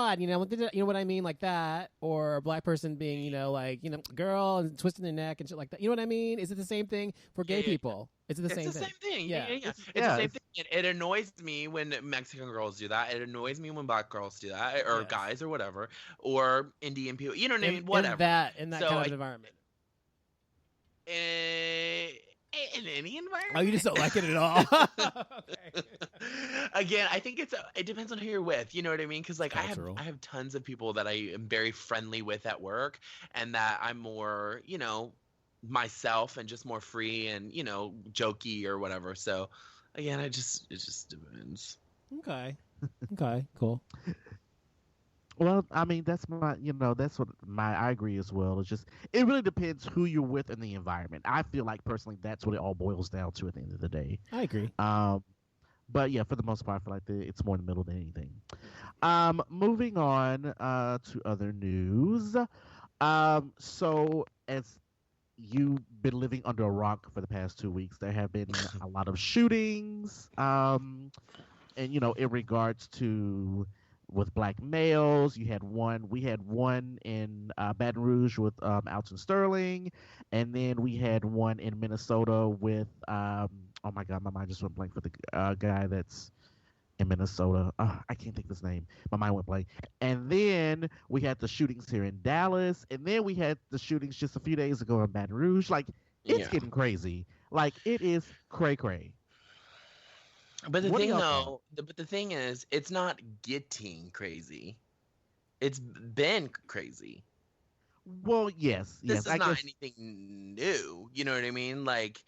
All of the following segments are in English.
God, you know what I mean, like that, or a black person being, girl and twisting their neck and shit like that. You know what I mean? Is it the same thing for gay people? Is it the It's same the thing? same thing. Yeah. It's the same thing. It annoys me when Mexican girls do that. It annoys me when black girls do that, or Yes. guys, or whatever, or Indian people. You know what I mean? In Whatever. that So kind of an environment. In any Oh, you environment. just don't like it at all. Okay. Again, I think it depends on who you're with. You know what I mean? Because like Cultural. I have tons of people that I am very friendly with at work, and that I'm more myself and just more free and jokey or whatever. So again, it just depends. Okay. Okay. Cool. Well, I mean, that's that's what I agree as well. It's just, it really depends who you're with in the environment. I feel like personally, that's what it all boils down to at the end of the day. I agree. But yeah, for the most part, I feel like it's more in the middle than anything. Moving on to other news. So as you've been living under a rock for the past 2 weeks, there have been a lot of shootings. And in regards to with black males, we had one in Baton Rouge with Alton Sterling, and then we had one in Minnesota with oh my god, my mind just went blank for the guy that's in Minnesota. I can't think of his name. My mind went blank. And then we had the shootings here in Dallas, and then we had the shootings just a few days ago in Baton Rouge. Like, it's getting crazy. Like, it is cray cray. But the thing is, it's not getting crazy. It's been crazy. Well, yes. This is not anything new. You know what I mean? Like,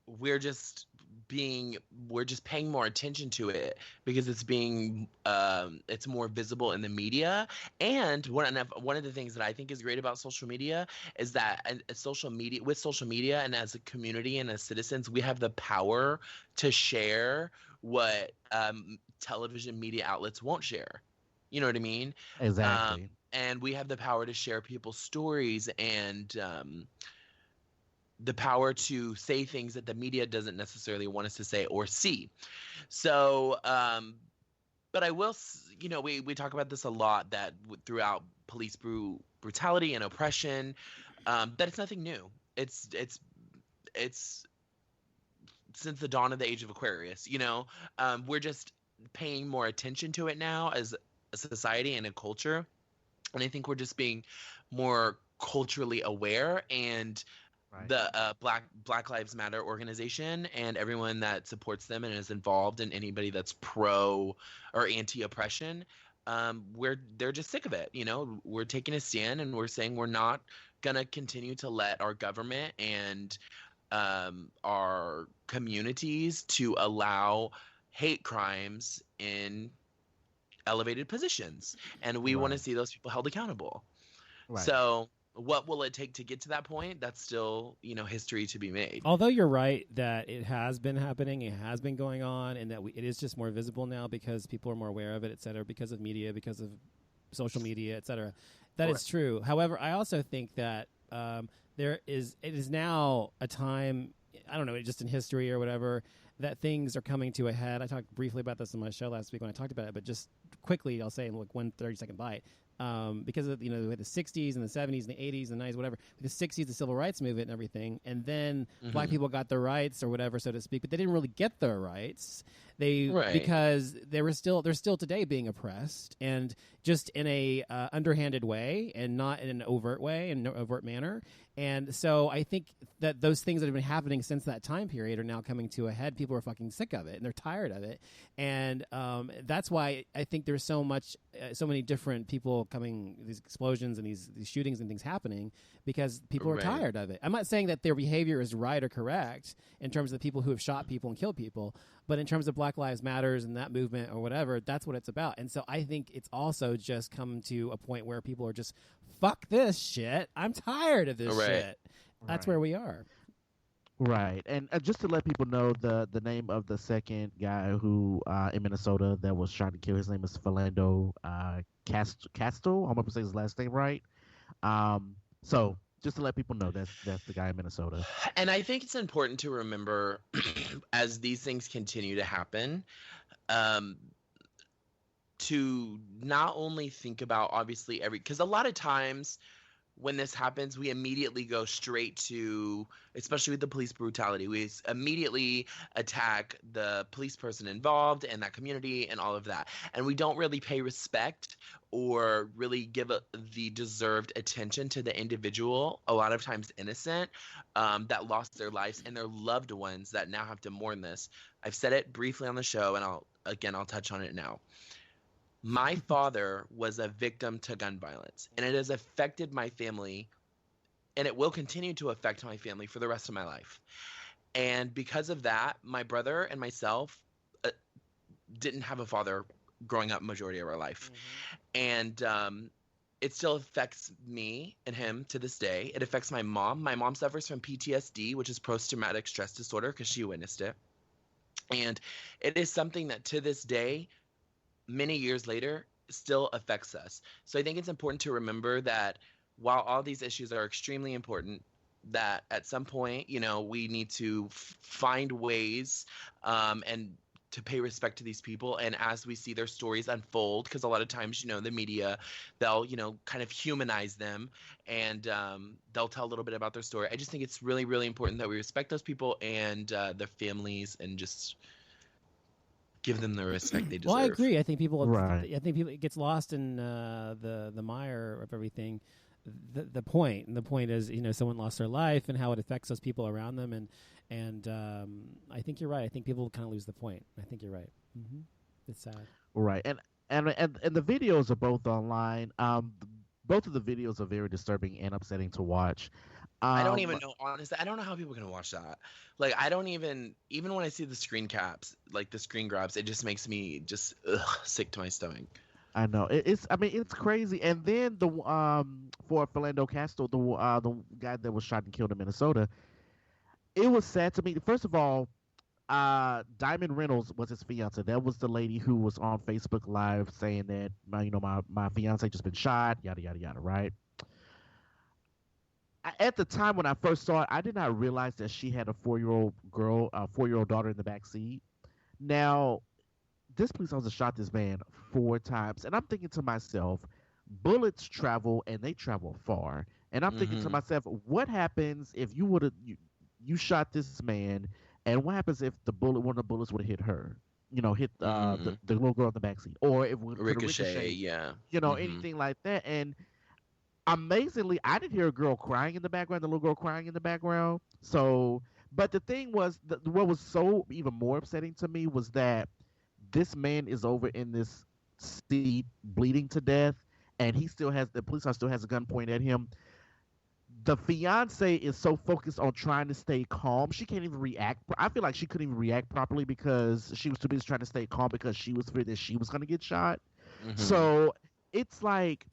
we're just paying more attention to it because it's it's more visible in the media. And one of the things that I think is great about social media is that social media and as a community and as citizens, we have the power to share what television media outlets won't share. You know what I mean? Exactly. And we have the power to share people's stories and the power to say things that the media doesn't necessarily want us to say or see. So, but I will, we talk about this a lot, that throughout police brutality and oppression, that it's nothing new. It's since the dawn of the age of Aquarius, we're just paying more attention to it now as a society and a culture. And I think we're just being more culturally aware, and Right. the Black Lives Matter organization and everyone that supports them and is involved, and anybody that's pro or anti-oppression, they're just sick of it. We're taking a stand and we're saying we're not gonna continue to let our government and our communities to allow hate crimes in elevated positions, and we want to see those people held accountable. Right. So what will it take to get to that point? That's still, history to be made. Although you're right that it has been happening, it has been going on, and that it is just more visible now because people are more aware of it, et cetera, because of media, because of social media, et cetera. That is true. However, I also think that it is now a time, I don't know, just in history or whatever, that things are coming to a head. I talked briefly about this on my show last week when I talked about it, but just quickly, I'll say in like 1 30-second bite. Because of we had the 60s and the 70s and the 80s and the 90s, whatever. The 60s, the civil rights movement and everything, and then black people got their rights or whatever, so to speak, but they didn't really get their rights. Because they're still today being oppressed, and just in a underhanded way, and not in an overt way, in an overt manner. And so I think that those things that have been happening since that time period are now coming to a head. People are fucking sick of it, and they're tired of it. And that's why I think there's so many different people coming, these explosions and these shootings and things happening, because people are tired of it. I'm not saying that their behavior is right or correct in terms of the people who have shot people and killed people, but in terms of Black Lives Matters and that movement or whatever, that's what it's about. And so I think it's also just come to a point where people are just, fuck this shit. I'm tired of this shit. That's where we are. Right. And just to let people know, the name of the second guy who in Minnesota that was trying to kill, his name is Philando Castile. I'm going to say his last name right. So just to let people know, that's the guy in Minnesota. And I think it's important to remember as these things continue to happen, to not only think about obviously because a lot of times when this happens, we immediately go straight to, especially with the police brutality, we immediately attack the police person involved and that community and all of that. And we don't really pay respect or really give the deserved attention to the individual, a lot of times innocent, that lost their lives and their loved ones that now have to mourn this. I've said it briefly on the show, and I'll touch on it now. My father was a victim to gun violence, and it has affected my family, and it will continue to affect my family for the rest of my life. And because of that, my brother and myself didn't have a father growing up majority of our life. And it still affects me and him to this day. It affects my mom. My mom suffers from PTSD, which is post-traumatic stress disorder, because she witnessed it. And it is something that to this day, many years later, still affects us. So I think it's important to remember that while all these issues are extremely important, that at some point, we need to find ways and to pay respect to these people. And as we see their stories unfold, because a lot of times, the media, they'll, kind of humanize them, and they'll tell a little bit about their story. I just think it's really, really important that we respect those people and their families, and just give them the respect they deserve. Well, I agree. I think people. Right. I think people, it gets lost in the mire of everything. The point is, someone lost their life and how it affects those people around them, and I think you're right. I think people kind of lose the point. I think you're right. Mm-hmm. It's sad. Right, and the videos are both online. Both of the videos are very disturbing and upsetting to watch. I don't even know, honestly. I don't know how people can watch that. Like, I don't even when I see the screen caps, like the screen grabs, it just makes me just sick to my stomach. I know it's crazy. And then the for Philando Castile, the guy that was shot and killed in Minnesota, it was sad to me. First of all, Diamond Reynolds was his fiance. That was the lady who was on Facebook Live saying that my fiance just been shot, yada yada yada. Right. At the time when I first saw it, I did not realize that she had a 4-year-old daughter in the back seat. Now, this police officer shot this man 4 times, and I'm thinking to myself, bullets travel and they travel far. And I'm thinking to myself, what happens if you shot this man, and what happens if one of the bullets would have hit her? Hit the little girl in the backseat, or it would ricochet, yeah. Anything like that. And amazingly, I didn't hear a girl crying in the background, the little girl crying in the background. So, but the thing was, what was so even more upsetting to me was that this man is over in this seat bleeding to death, and the police officer still has a gun pointed at him. The fiance is so focused on trying to stay calm, she can't even react. I feel like she couldn't even react properly because she was too busy trying to stay calm because she was afraid that she was going to get shot. So it's like,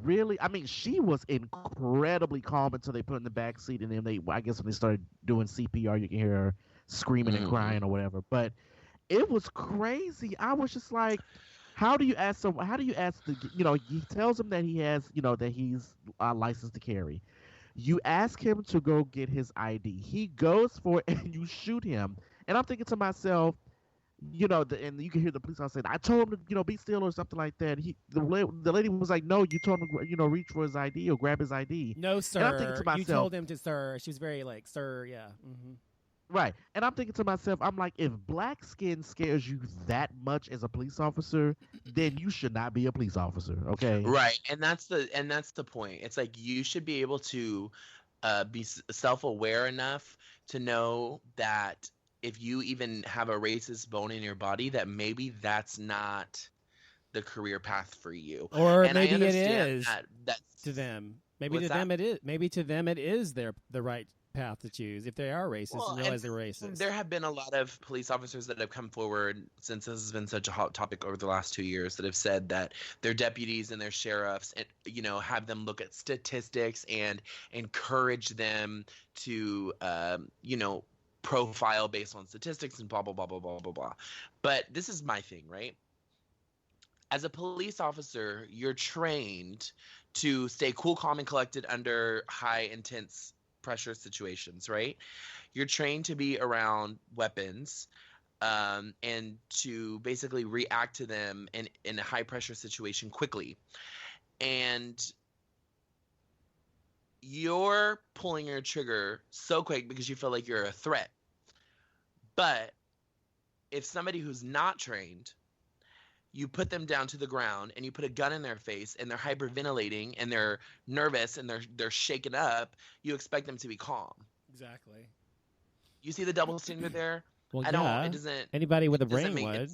really, I mean, she was incredibly calm until they put her in the back seat, and then I guess when they started doing CPR, you can hear her screaming and crying or whatever. But it was crazy. I was just like, how do you ask he tells him that he has, that he's licensed to carry. You ask him to go get his ID. He goes for it, and you shoot him. And I'm thinking to myself, and you can hear the police officer say, I told him to, be still or something like that. The lady was like, no, you told him to, reach for his ID or grab his ID. No, sir. And I'm thinking to myself, you told him to, sir. She was very like, sir, yeah. Mm-hmm. Right. And I'm thinking to myself, I'm like, if black skin scares you that much as a police officer, then you should not be a police officer. Okay. Right. And that's the point. It's like, you should be able to be self-aware enough to know that if you even have a racist bone in your body, that maybe that's not the career path for you. Or and maybe it is that's to them. Maybe to them it is. Maybe to them it is the right path to choose if they are racist and realize they're racist. There have been a lot of police officers that have come forward since this has been such a hot topic over the last 2 years that have said that their deputies and their sheriffs, have them look at statistics and encourage them to, profile based on statistics and blah, blah, blah, blah, blah, blah, blah. But this is my thing, right? As a police officer, you're trained to stay cool, calm, and collected under high, intense pressure situations, right? You're trained to be around weapons. and to basically react to them in a high pressure situation quickly. And you're pulling your trigger so quick because you feel like you're a threat. But if somebody who's not trained, you put them down to the ground and you put a gun in their face and they're hyperventilating and they're nervous and they're shaken up, you expect them to be calm. Exactly. You see the double standard there? Well, I don't. It doesn't. Anybody with a brain make would.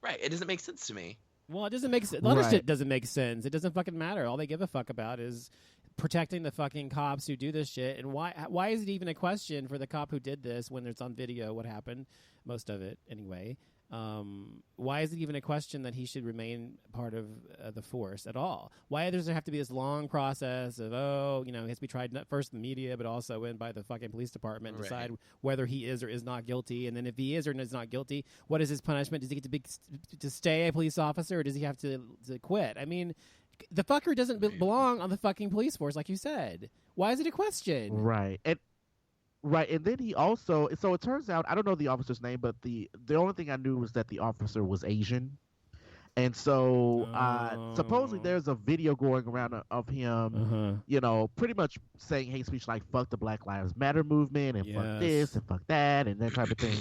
Right. It doesn't make sense to me. Well, it doesn't make sense. A lot of shit doesn't make sense. It doesn't fucking matter. All they give a fuck about is protecting the fucking cops who do this shit. And why is it even a question for the cop who did this when it's on video what happened? Most of it, anyway. Why is it even a question that he should remain part of the force at all? Why does there have to be this long process of, he has to be tried not first in the media, but also in by the fucking police department and decide whether he is or is not guilty. And then if he is or is not guilty, what is his punishment? Does he get to stay a police officer, or does he have to quit? I mean, the fucker doesn't belong on the fucking police force, like you said. Why is it a question? Right. And then he also, so it turns out, I don't know the officer's name, but the only thing I knew was that the officer was Asian. And so supposedly there's a video going around of him, pretty much saying hate speech like fuck the Black Lives Matter movement and fuck this and fuck that and that type of thing.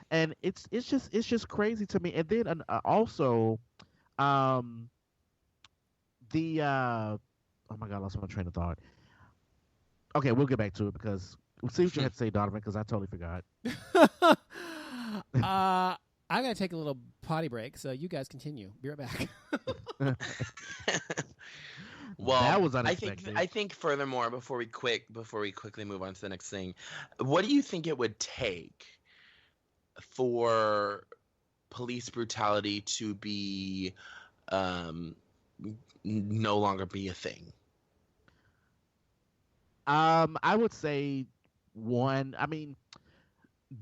And it's just crazy to me. And then also oh my God, I lost my train of thought. Okay, we'll get back to it because we'll see what you had to say, Donovan, because I totally forgot. I gotta take a little potty break, so you guys continue. Be right back. Well, that was unexpected. I think furthermore, before we quickly move on to the next thing, what do you think it would take for police brutality to be no longer be a thing? I would say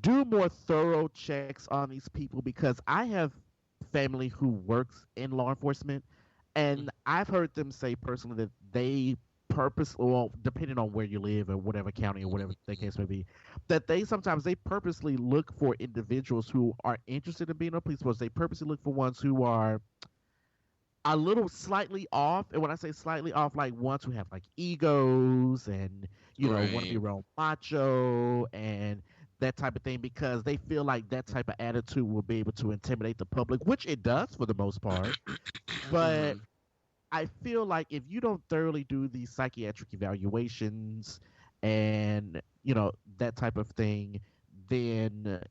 do more thorough checks on these people, because I have family who works in law enforcement, and I've heard them say personally that they depending on where you live or whatever county or whatever the case may be, that they purposely look for individuals who are interested in being a police force. They purposely look for ones who are a little slightly off, and when I say slightly off, like ones who have like egos and want to be real macho and that type of thing, because they feel like that type of attitude will be able to intimidate the public, which it does for the most part. But I feel like if you don't thoroughly do these psychiatric evaluations and that type of thing, then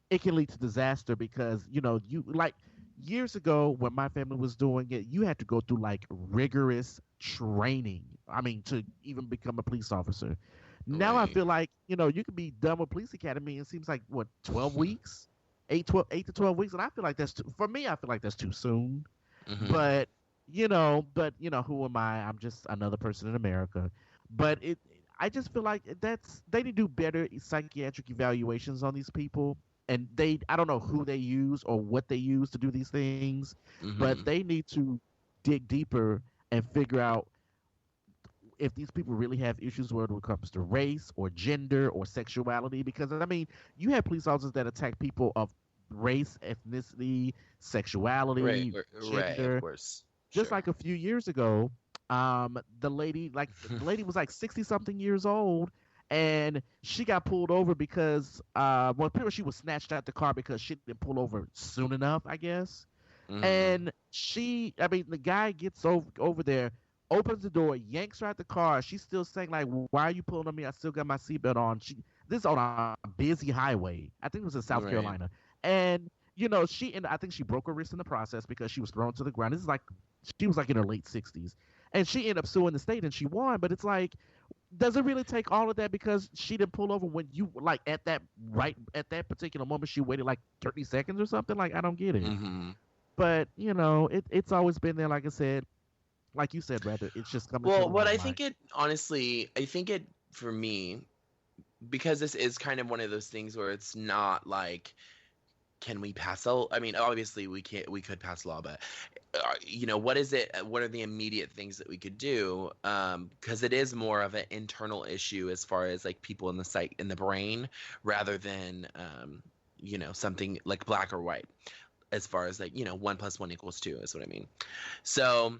it can lead to disaster, because you like years ago when my family was doing it, you had to go through like rigorous training. I mean, to even become a police officer. Now I feel like, you can be done with police academy in, it seems like, 12 weeks, 8 to 12 weeks. And I feel like for me, I feel like that's too soon. But who am I? I'm just another person in America. But I just feel like they need to do better psychiatric evaluations on these people. And I don't know who they use or what they use to do these things, but they need to dig deeper and figure out if these people really have issues when it comes to race or gender or sexuality. Because, I mean, you have police officers that attack people of race, ethnicity, sexuality, gender. Of course. Just like a few years ago, the lady was like 60-something years old, and she got pulled over because, pretty much she was snatched out the car because she didn't pull over soon enough, I guess. And the guy gets over there, opens the door, yanks her out the car. She's still saying, like, why are you pulling on me? I still got my seatbelt on. This is on a busy highway. I think it was in South Carolina. And, I think she broke her wrist in the process because she was thrown to the ground. She was like in her late 60s. And she ended up suing the state and she won. But it's like, does it really take all of that because she didn't pull over when you, like, at that particular moment, she waited like 30 seconds or something? Like, I don't get it. But, it's always been there, like I said. Like you said, rather, it's just coming. Well, what I think it for me, because this is kind of one of those things where it's not like, can we pass a? I mean, obviously we can't. We could pass a law, but what is it? What are the immediate things that we could do? Because it is more of an internal issue as far as like people in the brain, rather than something like black or white, as far as like 1 + 1 = 2 is what I mean. So